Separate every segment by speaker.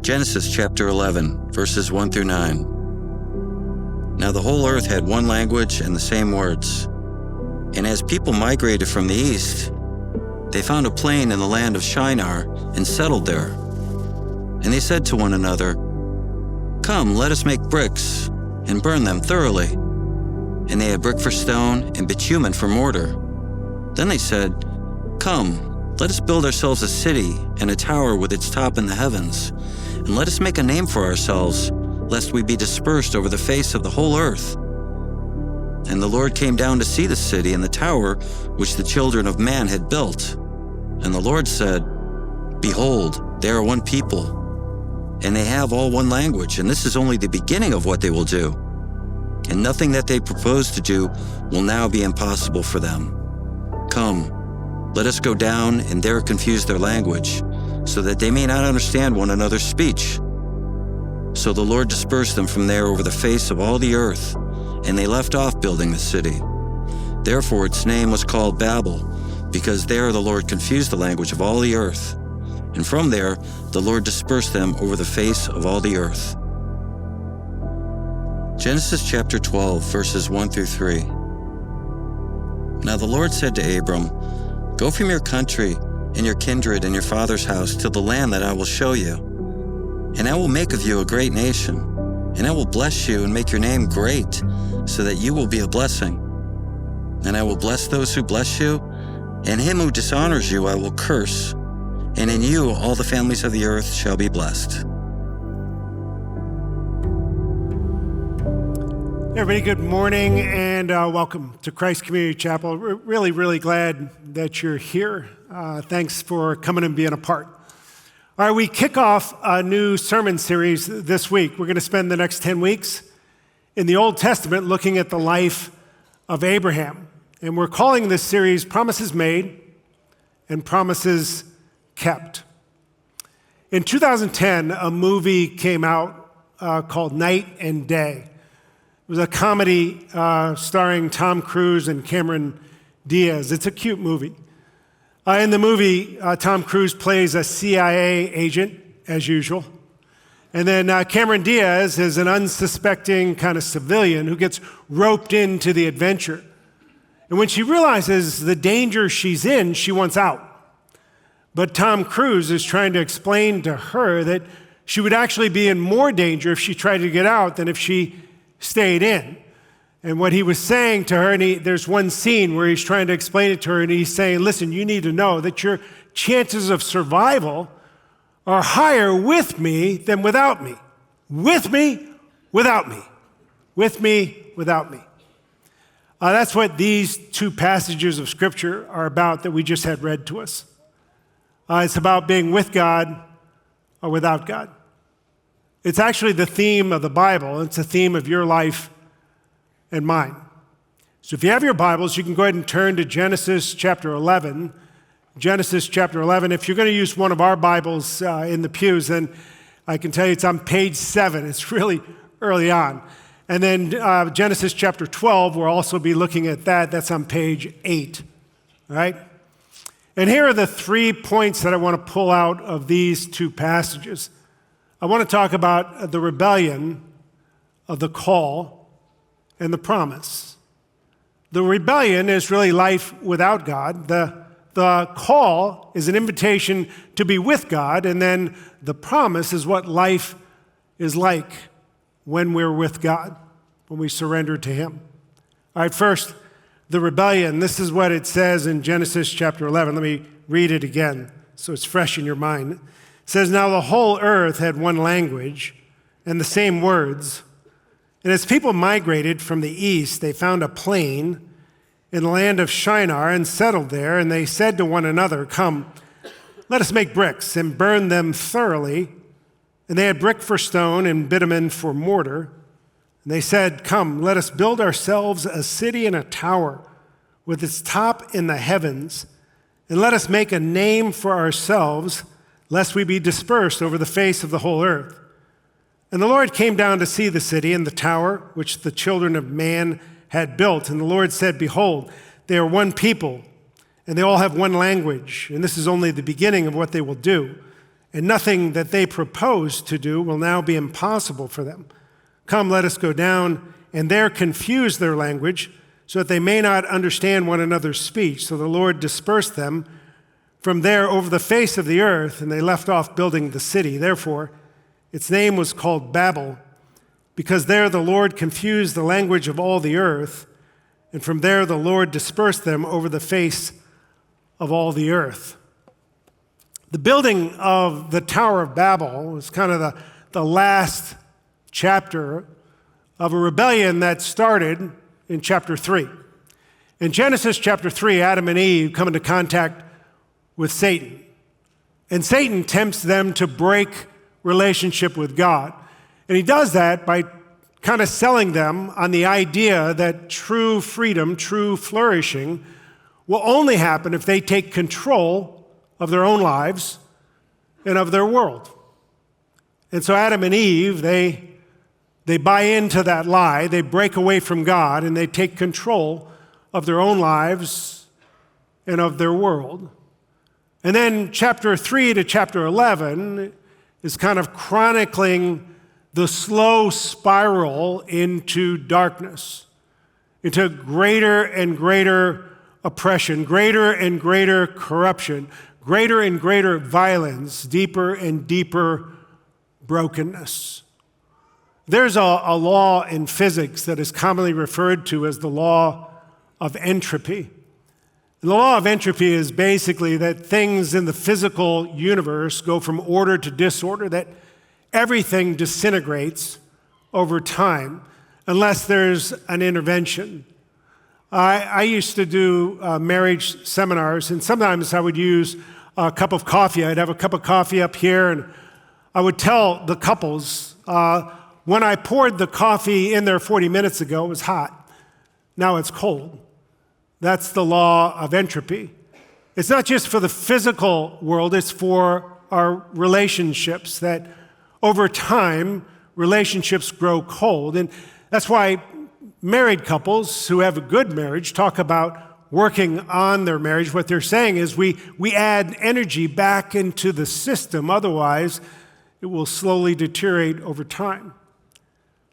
Speaker 1: Genesis chapter 11, verses 1 through 9. Now the whole earth had one language and the same words. And as people migrated from the east, they found a plain in the land of Shinar and settled there. And they said to one another, "Come, let us make bricks and burn them thoroughly." And they had brick for stone and bitumen for mortar. Then they said, "Come, let us build ourselves a city and a tower with its top in the heavens, and let us make a name for ourselves, lest we be dispersed over the face of the whole earth." And the Lord came down to see the city and the tower which the children of man had built. And the Lord said, "Behold, they are one people, and they have all one language, and this is only the beginning of what they will do. And nothing that they propose to do will now be impossible for them. Come, let us go down and there confuse their language, so that they may not understand one another's speech." So the Lord dispersed them from there over the face of all the earth, and they left off building the city. Therefore its name was called Babel, because there the Lord confused the language of all the earth. And from there the Lord dispersed them over the face of all the earth. Genesis chapter 12, verses 1 through 3. Now the Lord said to Abram, "Go from your country and your kindred and your father's house to the land that I will show you. And I will make of you a great nation, and I will bless you and make your name great, so that you will be a blessing. And I will bless those who bless you, and him who dishonors you I will curse, and in you all the families of the earth shall be blessed."
Speaker 2: Everybody, good morning and welcome to Christ Community Chapel. We're really glad that you're here. Thanks for coming and being a part. All right, we kick off a new sermon series this week. We're going to spend the next 10 weeks in the Old Testament looking at the life of Abraham. And we're calling this series Promises Made and Promises Kept. In 2010, a movie came out called Night and Day. It was a comedy starring Tom Cruise and Cameron Diaz. It's a cute movie. In the movie, Tom Cruise plays a CIA agent, as usual. And then Cameron Diaz is an unsuspecting kind of civilian who gets roped into the adventure. And when she realizes the danger she's in, she wants out. But Tom Cruise is trying to explain to her that she would actually be in more danger if she tried to get out than if she stayed in. And what he was saying to her, and there's one scene where he's trying to explain it to her, and he's saying, "Listen, you need to know that your chances of survival are higher with me than without me. With me, without me. With me, without me." That's what these two passages of Scripture are about that we just had read to us. It's about being with God or without God. It's actually the theme of the Bible. It's a theme of your life and mine. So if you have your Bibles, you can go ahead and turn to Genesis chapter 11. Genesis chapter 11. If you're going to use one of our Bibles in the pews, then I can tell you it's on page 7. It's really early on. And then Genesis chapter 12, we'll also be looking at that. That's on page 8. All right? And here are the 3 points that I want to pull out of these two passages. I want to talk about the rebellion of the call and the promise. The rebellion is really life without God. The call is an invitation to be with God, and then the promise is what life is like when we're with God, when we surrender to Him. All right, first, the rebellion. This is what it says in Genesis chapter 11. Let me read it again so it's fresh in your mind. It says, "Now the whole earth had one language and the same words. And as people migrated from the east, they found a plain in the land of Shinar and settled there. And they said to one another, 'Come, let us make bricks and burn them thoroughly.' And they had brick for stone and bitumen for mortar. And they said, 'Come, let us build ourselves a city and a tower with its top in the heavens. And let us make a name for ourselves, lest we be dispersed over the face of the whole earth.' And the Lord came down to see the city and the tower which the children of man had built. And the Lord said, 'Behold, they are one people, and they all have one language. And this is only the beginning of what they will do. and nothing that they propose to do will now be impossible for them. Come, let us go down and there confuse their language, so that they may not understand one another's speech. So the Lord dispersed them from there over the face of the earth, and they left off building the city. Therefore, its name was called Babel, because there the Lord confused the language of all the earth, and from there the Lord dispersed them over the face of all the earth. The building of the Tower of Babel was kind of the last chapter of a rebellion that started in chapter 3. In Genesis chapter 3, Adam and Eve come into contact with Satan. And Satan tempts them to break relationship with God. And he does that by kind of selling them on the idea that true freedom, true flourishing, will only happen if they take control of their own lives and of their world. And so Adam and Eve, they buy into that lie, they break away from God, and they take control of their own lives and of their world. And then chapter 3 to chapter 11 is kind of chronicling the slow spiral into darkness, into greater and greater oppression, greater and greater corruption, greater and greater violence, deeper and deeper brokenness. There's a law in physics that is commonly referred to as the law of entropy. And the law of entropy is basically that things in the physical universe go from order to disorder, that everything disintegrates over time unless there's an intervention. I used to do marriage seminars, and sometimes I would use a cup of coffee. I'd have a cup of coffee up here, and I would tell the couples, when I poured the coffee in there 40 minutes ago, it was hot. Now it's cold. That's the law of entropy. It's not just for the physical world, it's for our relationships, that over time, relationships grow cold. And that's why married couples who have a good marriage talk about working on their marriage. What they're saying is we add energy back into the system, otherwise it will slowly deteriorate over time.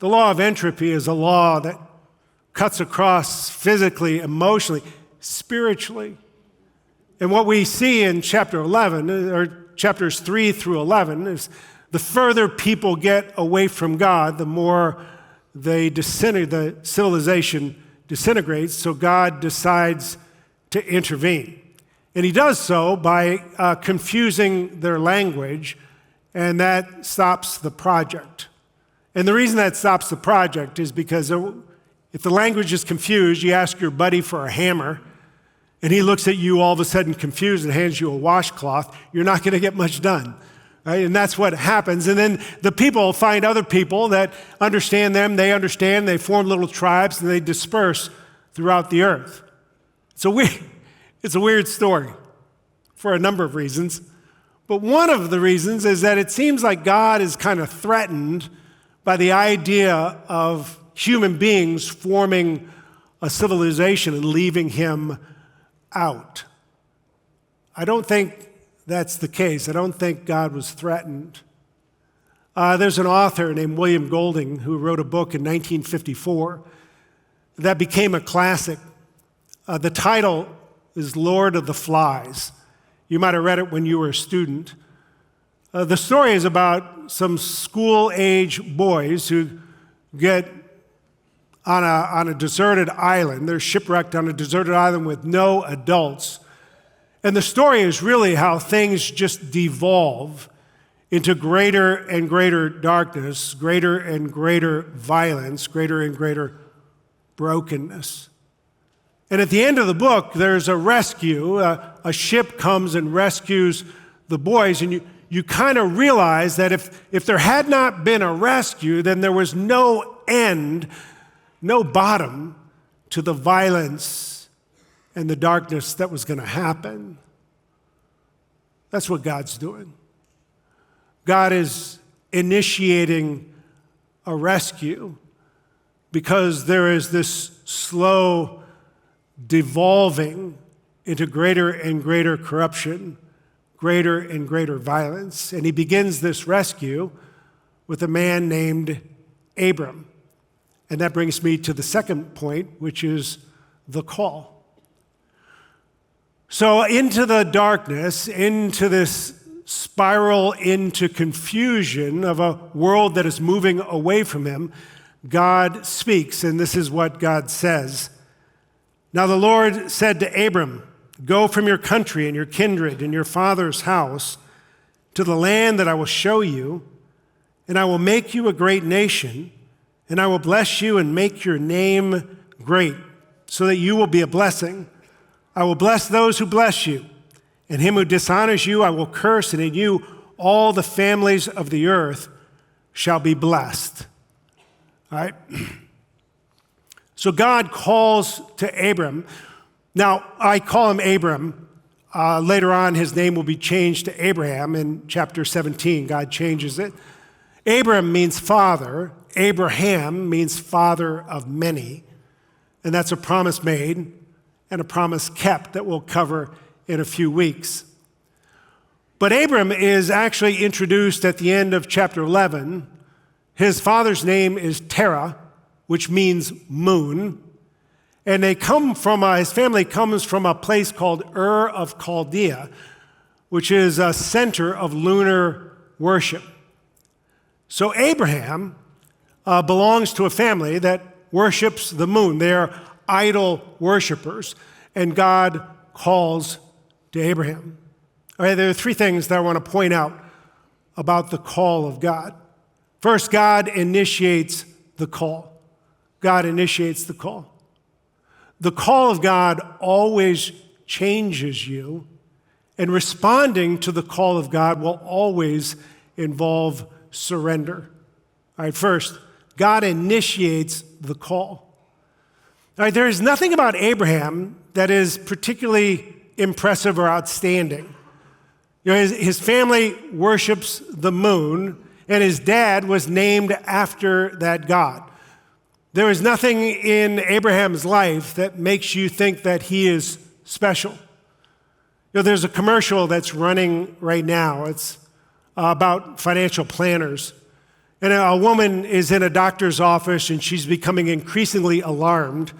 Speaker 2: The law of entropy is a law that cuts across physically, emotionally, spiritually. And what we see in chapter 11, or chapters 3 through 11, is the further people get away from God, the more the civilization disintegrates, so God decides to intervene. And he does so by confusing their language, and that stops the project. And the reason that stops the project is because if the language is confused, you ask your buddy for a hammer, and he looks at you all of a sudden confused and hands you a washcloth, you're not going to get much done. Right? And that's what happens. And then the people find other people that understand them, they understand, they form little tribes, and they disperse throughout the earth. It's a weird story for a number of reasons. But one of the reasons is that it seems like God is kind of threatened by the idea of human beings forming a civilization and leaving him out. I don't think that's the case. I don't think God was threatened. There's an author named William Golding who wrote a book in 1954 that became a classic. The title is Lord of the Flies. You might have read it when you were a student. The story is about some school-age boys who get on a deserted island. They're shipwrecked on a deserted island with no adults. And the story is really how things just devolve into greater and greater darkness, greater and greater violence, greater and greater brokenness. And at the end of the book, there's a rescue. A ship comes and rescues the boys, and you kind of realize that if there had not been a rescue, then there was no end, no bottom to the violence and the darkness that was going to happen. That's what God's doing. God is initiating a rescue because there is this slow devolving into greater and greater corruption, greater and greater violence. And he begins this rescue with a man named Abram. And that brings me to the second point, which is the call. So into the darkness, into this spiral into confusion of a world that is moving away from him, God speaks, and this is what God says. Now the Lord said to Abram, "Go from your country and your kindred and your father's house to the land that I will show you, and I will make you a great nation, and I will bless you and make your name great, so that you will be a blessing. I will bless those who bless you, and him who dishonors you I will curse, and in you all the families of the earth shall be blessed." All right? So God calls to Abram. Now, I call him Abram. Later on, his name will be changed to Abraham. In chapter 17, God changes it. Abram means father. Abraham means father of many. And that's a promise made and a promise kept that we'll cover in a few weeks. But Abram is actually introduced at the end of chapter 11. His father's name is Terah, which means moon. And his family comes from a place called Ur of Chaldea, which is a center of lunar worship. So Abraham belongs to a family that worships the moon. They're idol worshipers, and God calls to Abraham. All right, there are three things that I want to point out about the call of God. First, God initiates the call. God initiates the call. The call of God always changes you, and responding to the call of God will always involve surrender. All right, first, God initiates the call. All right, there is nothing about Abraham that is particularly impressive or outstanding. You know, his family worships the moon, and his dad was named after that god. There is nothing in Abraham's life that makes you think that he is special. You know, there's a commercial that's running right now. It's about financial planners. And a woman is in a doctor's office, and she's becoming increasingly alarmed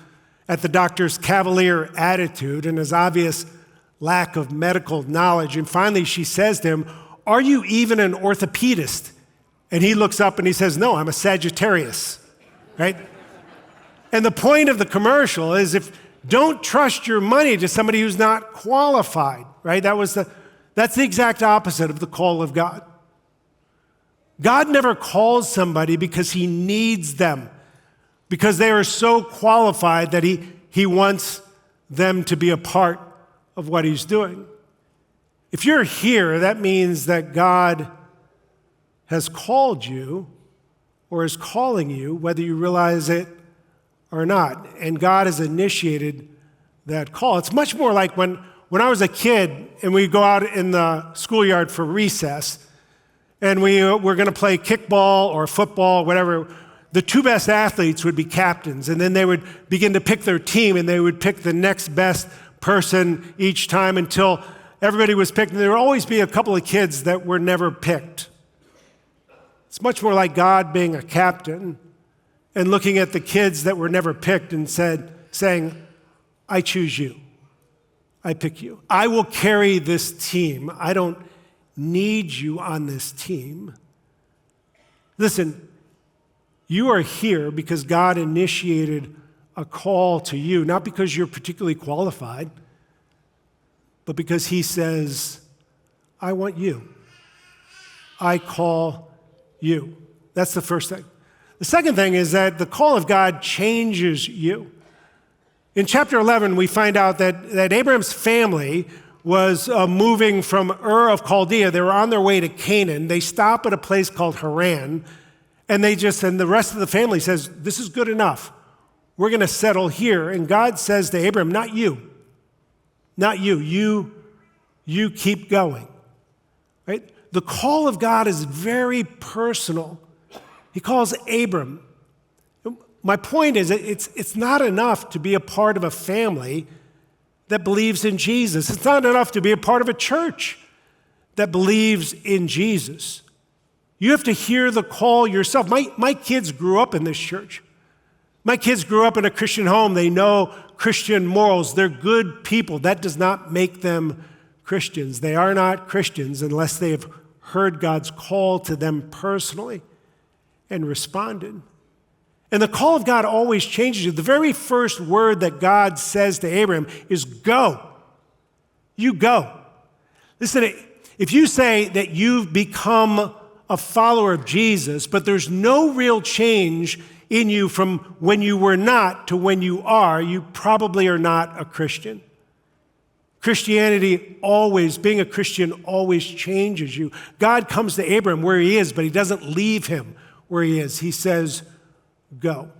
Speaker 2: at the doctor's cavalier attitude and his obvious lack of medical knowledge. And finally, she says to him, "Are you even an orthopedist?" And he looks up and he says, "No, I'm a Sagittarius," right? And the point of the commercial is, don't trust your money to somebody who's not qualified, right? That's the exact opposite of the call of God. God never calls somebody because he needs them, because they are so qualified that he wants them to be a part of what he's doing. If you're here, that means that God has called you or is calling you, whether you realize it or not. And God has initiated that call. It's much more like when I was a kid and we'd go out in the schoolyard for recess, and we were going to play kickball or football, whatever. The two best athletes would be captains, and then they would begin to pick their team, and they would pick the next best person each time until everybody was picked. And there would always be a couple of kids that were never picked. It's much more like God being a captain and looking at the kids that were never picked and saying, "I choose you. I pick you. I will carry this team. I don't need you on this team." Listen, you are here because God initiated a call to you, not because you're particularly qualified, but because he says, "I want you. I call you." That's the first thing. The second thing is that the call of God changes you. In chapter 11, we find out that Abraham's family was moving from Ur of Chaldea. They were on their way to Canaan. They stop at a place called Haran, and the rest of the family says, "This is good enough. We're going to settle here." And God says to Abraham, "Not you. Not you. You keep going." Right? The call of God is very personal. He calls Abram. My point is, it's not enough to be a part of a family that believes in Jesus. It's not enough to be a part of a church. that believes in Jesus. You have to hear the call yourself. My kids grew up in this church. My kids grew up in a Christian home. They know Christian morals. They're good people. That does not make them Christians. They are not Christians unless they have heard God's call to them personally and responded. And the call of God always changes you. The very first word that God says to Abraham is go. You go. Listen, if you say that you've become a follower of Jesus, but there's no real change in you from when you were not to when you are, you probably are not a Christian. Christianity always, being a Christian always changes you. God comes to Abraham where he is, but he doesn't leave him where he is. He says, go. And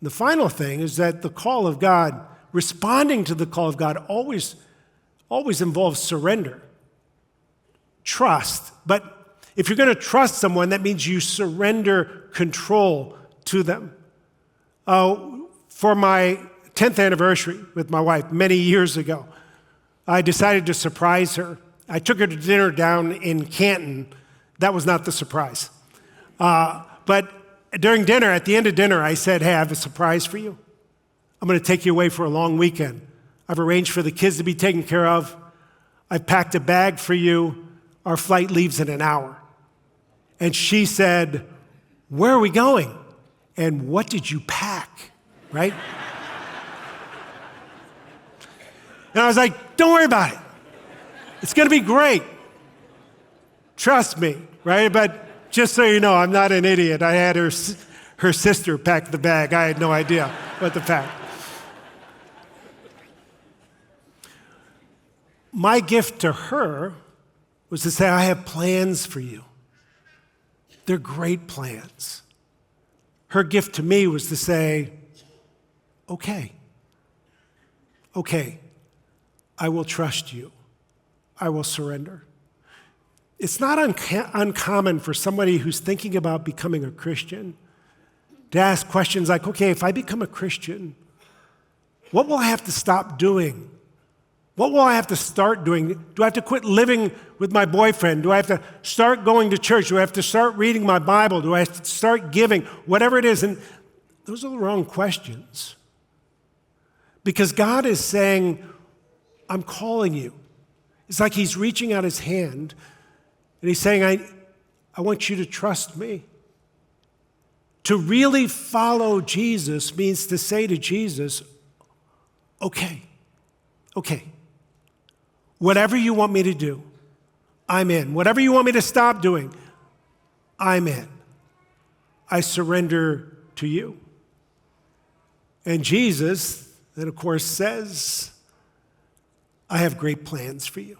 Speaker 2: the final thing is that the call of God, responding to the call of God always involves surrender, trust. But if you're going to trust someone, that means you surrender control to them. For my 10th anniversary with my wife many years ago, I decided to surprise her. I took her to dinner down in Canton. That was not the surprise. But during dinner, at the end of dinner, I said, hey, I have a surprise for you. I'm going to take you away for a long weekend. I've arranged for the kids to be taken care of. I've packed a bag for you. Our flight leaves in an hour. And she said, where are we going? And what did you pack, right? And I was like, don't worry about it. It's going to be great. Trust me, right? But just so you know, I'm not an idiot. I had her sister pack the bag. I had no idea what to pack. My gift to her was to say, I have plans for you. They're great plans. Her gift to me was to say, okay, I will trust you. I will surrender. It's not uncommon for somebody who's thinking about becoming a Christian to ask questions like, okay, if I become a Christian, what will I have to stop doing? What will I have to start doing? Do I have to quit living with my boyfriend? Do I have to start going to church? Do I have to start reading my Bible? Do I have to start giving? Whatever it is. And those are the wrong questions. Because God is saying, I'm calling you. It's like he's reaching out his hand and he's saying, I want you to trust me. To really follow Jesus means to say to Jesus, okay. Whatever you want me to do, I'm in. Whatever you want me to stop doing, I'm in. I surrender to you. And Jesus, then of course, says, I have great plans for you.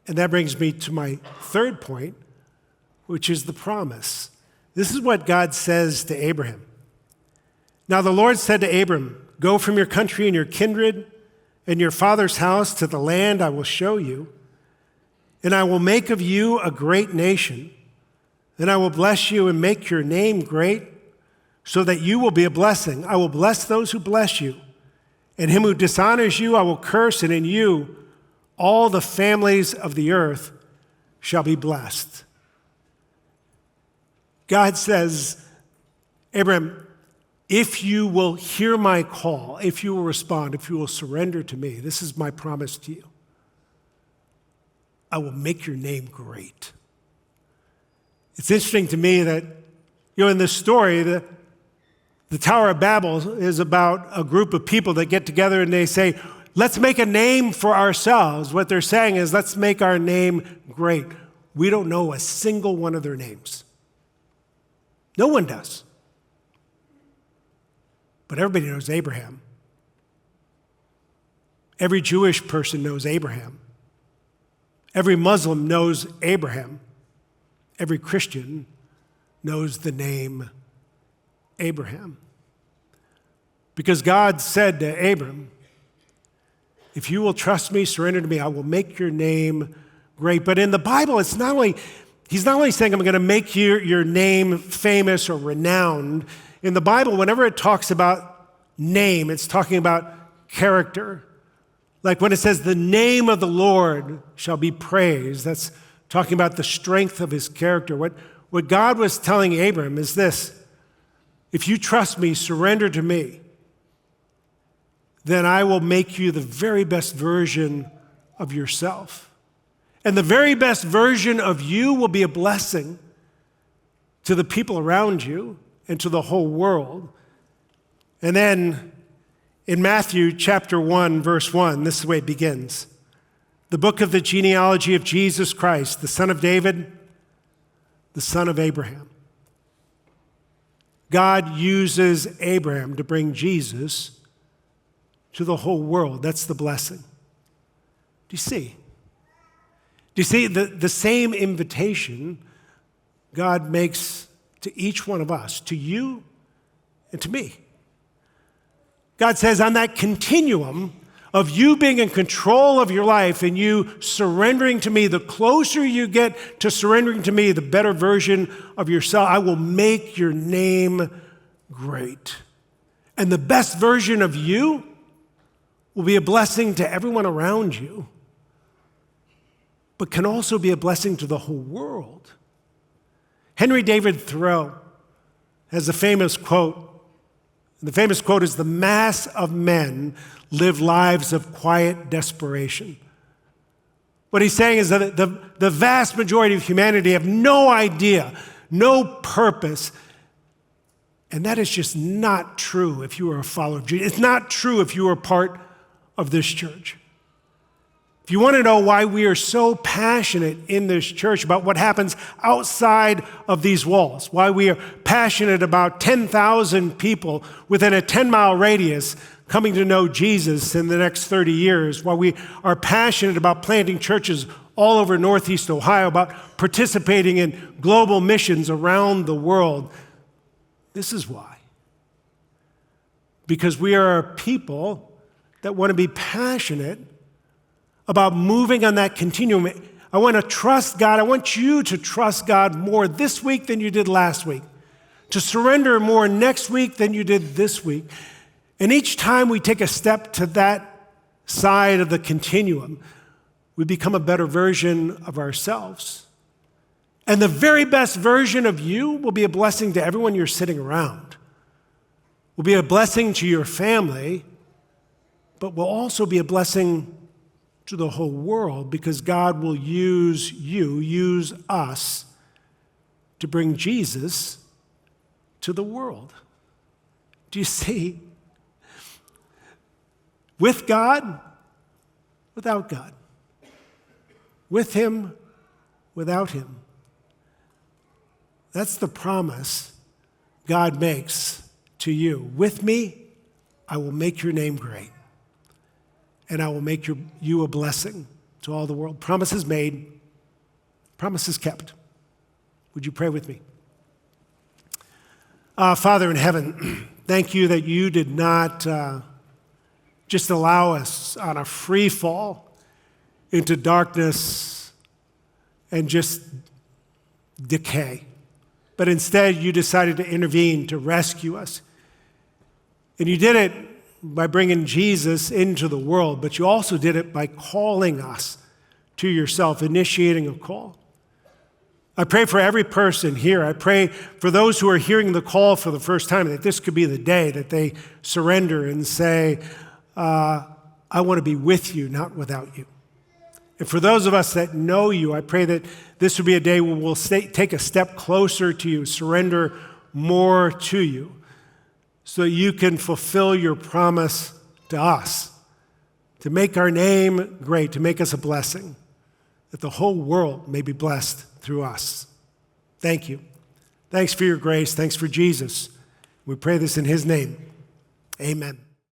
Speaker 2: And that brings me to my third point, which is the promise. This is what God says to Abraham. Now the Lord said to Abram, go from your country and your kindred and your father's house to the land I will show you, and I will make of you a great nation. Then I will bless you and make your name great, so that you will be a blessing. I will bless those who bless you, and him who dishonors you I will curse, and in you all the families of the earth shall be blessed. God says, Abraham, if you will hear my call, if you will respond, if you will surrender to me, this is my promise to you. I will make your name great. It's interesting to me that, in this story, the Tower of Babel is about a group of people that get together and they say, let's make a name for ourselves. What they're saying is, let's make our name great. We don't know a single one of their names. No one does. But everybody knows Abraham. Every Jewish person knows Abraham. Every Muslim knows Abraham. Every Christian knows the name Abraham. Because God said to Abram, if you will trust me, surrender to me, I will make your name great. But in the Bible, he's not only saying I'm going to make your name famous or renowned. In the Bible, whenever it talks about name, it's talking about character, Like when it says, the name of the Lord shall be praised, that's talking about the strength of his character. What God was telling Abram is this: if you trust me, surrender to me, then I will make you the very best version of yourself. And the very best version of you will be a blessing to the people around you and to the whole world. And then in Matthew chapter 1, verse 1, this is the way it begins. The book of the genealogy of Jesus Christ, the son of David, the son of Abraham. God uses Abraham to bring Jesus to the whole world. That's the blessing. Do you see? Do you see the same invitation God makes to each one of us, to you and to me? God says, on that continuum of you being in control of your life and you surrendering to me, the closer you get to surrendering to me, the better version of yourself, I will make your name great. And the best version of you will be a blessing to everyone around you, but can also be a blessing to the whole world. Henry David Thoreau has a famous quote. The famous quote is, "The mass of men live lives of quiet desperation." What he's saying is that the vast majority of humanity have no idea, no purpose. And that is just not true if you are a follower of Jesus. It's not true if you are part of this church. If you want to know why we are so passionate in this church about what happens outside of these walls, why we are passionate about 10,000 people within a 10-mile radius coming to know Jesus in the next 30 years, why we are passionate about planting churches all over Northeast Ohio, about participating in global missions around the world, this is why. Because we are a people that want to be passionate about moving on that continuum. I want to trust God. I want you to trust God more this week than you did last week, to surrender more next week than you did this week. And each time we take a step to that side of the continuum, we become a better version of ourselves. And the very best version of you will be a blessing to everyone you're sitting around, will be a blessing to your family, but will also be a blessing to the whole world, because God will use you, use us, to bring Jesus to the world. Do you see? With God, without God. With him, without him. That's the promise God makes to you. With me, I will make your name great. And I will make you a blessing to all the world. Promises made, promises kept. Would you pray with me? Father in heaven, thank you that you did not just allow us on a free fall into darkness and just decay, but instead you decided to intervene, to rescue us. And you did it by bringing Jesus into the world, but you also did it by calling us to yourself, initiating a call. I pray for every person here. I pray for those who are hearing the call for the first time, that this could be the day that they surrender and say, I want to be with you, not without you. And for those of us that know you, I pray that this would be a day where we'll take a step closer to you, surrender more to you, so you can fulfill your promise to us, to make our name great, to make us a blessing, that the whole world may be blessed through us. Thank you. Thanks for your grace. Thanks for Jesus. We pray this in his name. Amen.